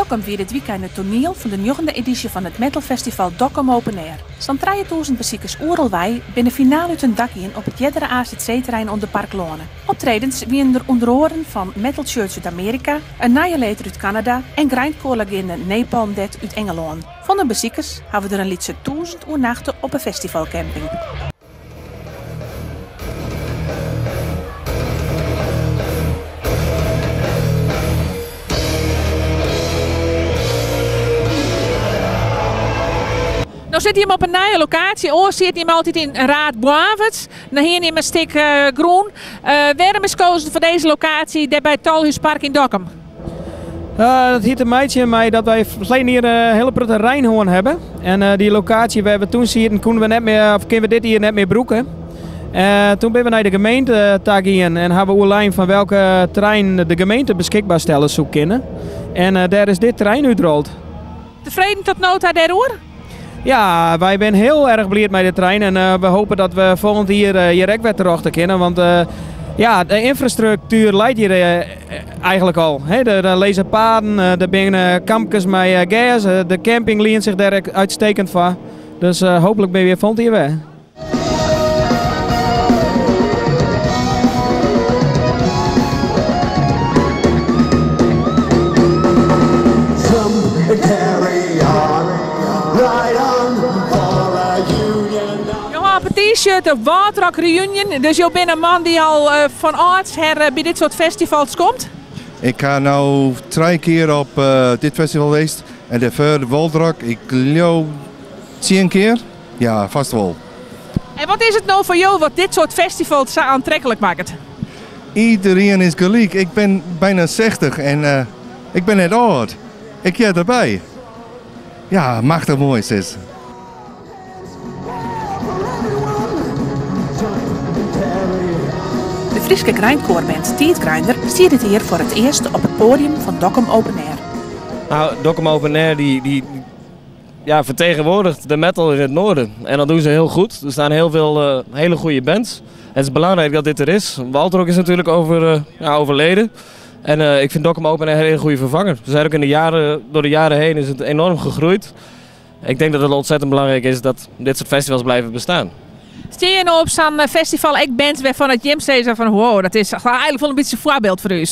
Dokkum weer dit weekend het toneel van de 9e editie van het metalfestival Dokkum Open Air. Zo'n 3000 bezoekers oeralwij binnen finale uit een dakje op het Jeddere AZC-terrein onder Parklone. Optredens wienen er onder oren van Metal Church uit Amerika, een Annihilator uit Canada en grindcore-legende Napalm Death uit Engeland. Van de bezoekers hebben we er een liedje 1000 oernachten op een festivalcamping. Nou zit hij hem op een nieuwe locatie. Oor zit hij hem altijd in Raad Boaverts. Dan hier neemt een stuk groen. Waarom is gekozen voor deze locatie daar bij het Tolhuispark in Dokkum? Dat hield een meidje en mij dat wij verleden hier een hele grote Rijnhoorn hebben. En die locatie waar we toen zien, konden we dit hier net meer broeken. Toen ben we naar de gemeente tagen en hebben we lijn van welke terrein de gemeente beschikbaar stellen zoeken. En daar is dit terrein uitgerold. Tevreden tot nota daarover? Ja, wij zijn heel erg blij met de trein en we hopen dat we volgend jaar hier ook weer terug te kunnen. Want ja, de infrastructuur leidt hier eigenlijk al. Er lezen paden, er zijn kampjes met gas, de camping leent zich daar uitstekend van. Dus hopelijk ben je weer volgend jaar weer. T-shirt, de Waterrock Reunion. Dus je bent een man die al van ouds her bij dit soort festivals komt? Ik ga nu 3 keer op dit festival geweest. En de Waterrock, ik geloof 10 keer. Ja, vast wel. En wat is het nou voor jou wat dit soort festivals zo aantrekkelijk maakt? Iedereen is gelijk. Ik ben bijna 60 en ik ben net oud. Ik ga erbij. Ja, machtig mooi is het. De Frieske grindcore-band Tietgrinder stiert dit hier voor het eerst op het podium van Dokkum Open Air. Nou, Dokkum Open Air die vertegenwoordigt de metal in het noorden. En dat doen ze heel goed. Er staan heel veel hele goede bands. Het is belangrijk dat dit er is. Waterrock is natuurlijk overleden. En ik vind Dokkum Open Air een hele goede vervanger. Ze zijn ook door de jaren heen is het enorm gegroeid. Ik denk dat het ontzettend belangrijk is dat dit soort festivals blijven bestaan. Stel je nou op zo'n festival ik bent waarvan het Jim zei van wow, dat is eigenlijk wel een beetje een voorbeeld voor u.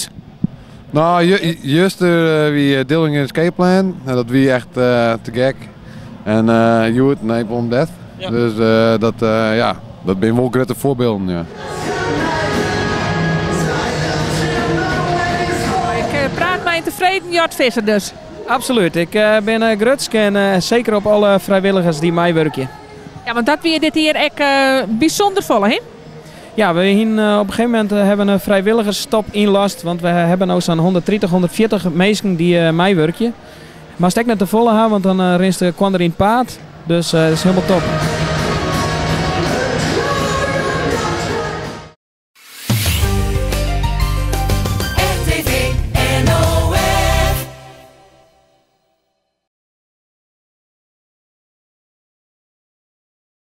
Nou, juist wie Dillinger Escape Plan, dat wie echt te gek. En Youth, Napalm Death. Ja. Dus dat ben wel grote voorbeelden. Ja. Ik praat mij tevreden Jotvisser dus. Absoluut, ik ben grutsk en zeker op alle vrijwilligers die mij werken. Ja, want dat weer dit hier echt bijzonder vol, hè? Ja, we op een gegeven moment hebben een vrijwilgersstop inlast, want we hebben nu zo'n 130, 140 mensen die mij werken. Maar stek net te volle gaan, want dan kwam er in paard, dus dat is helemaal top.